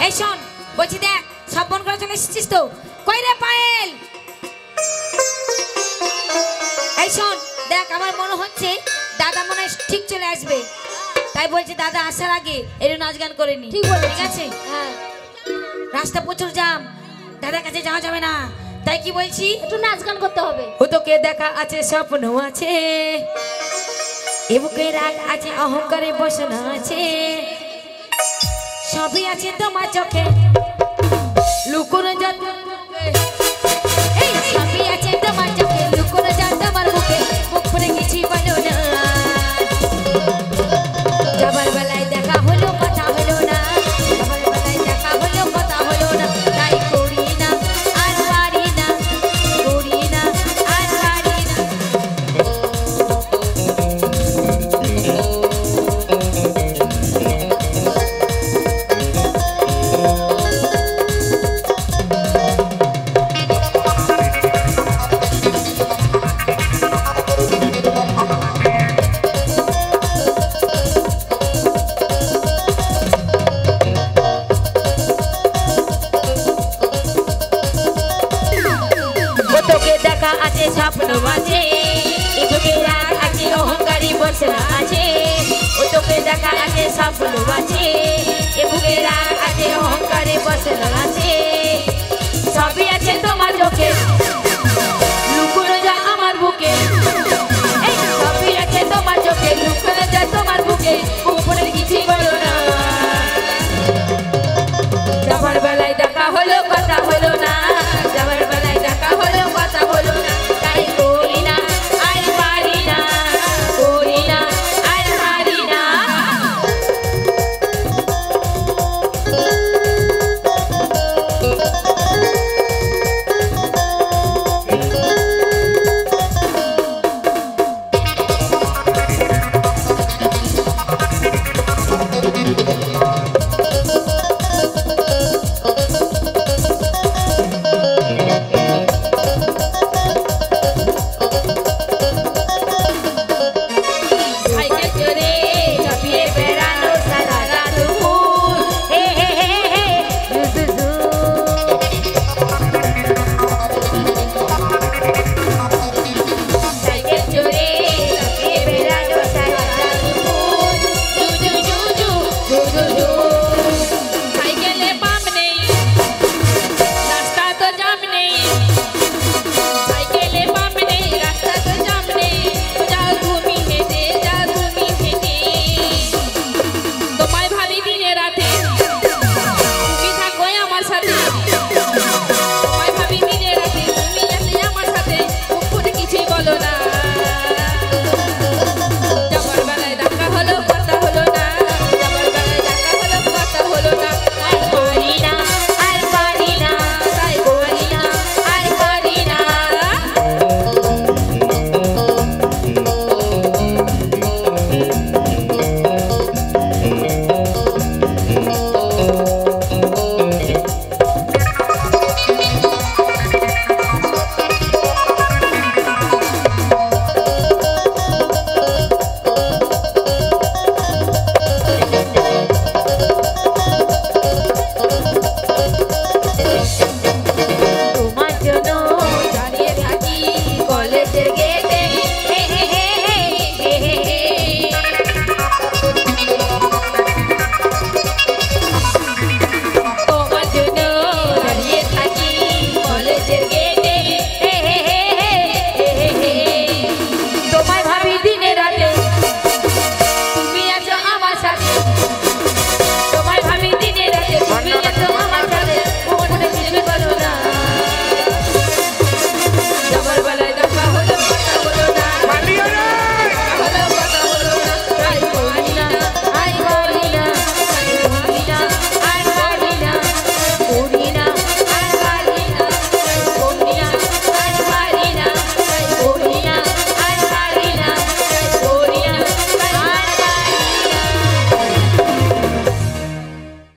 এই শোন বলছি দেখ সব বন করে চলে এসেছিস তো কই রে পায়েল এই শোন দেখ আমার মনে হচ্ছে দাদা মনে হয় ঠিক চলে আসবে তাই বলছি দাদা আসার আগে একটু নাচ গান করে নি ঠিক বলে ঠিক আছে হ্যাঁ রাস্তা প্রচুর জাম দাদার কাছে যাওয়া যাবে না তাই কি বলছি একটু নাচ গান করতে হবে ও তোকে দেখা আছে স্বপ্ন আছে এ বুকে রাগ আছে অহংকারে বসনা আছে সবই আছে তোমার চোখে লুকোনো যত এই সবই আছে তোমার চোখে লুকোনো যত তোমার মুখে মুখ ফুলে কিছু বলো না যাবার বেলায় দেখা হলো কথা হলো না যাবার বেলায় দেখা হলো কথা হলো না তাই করি না আর পারি না করি না আর পারি না তোকে দেখা আছে স্বপ্ন আছে এ তোকে রাগ আছে অহংকারী বসনা আছে ও তোকে দেখা আছে স্বপ্ন আছে এ বুকে রাগ আছে অহংকারী বসনা আছে সবই আছে তোমার চোখে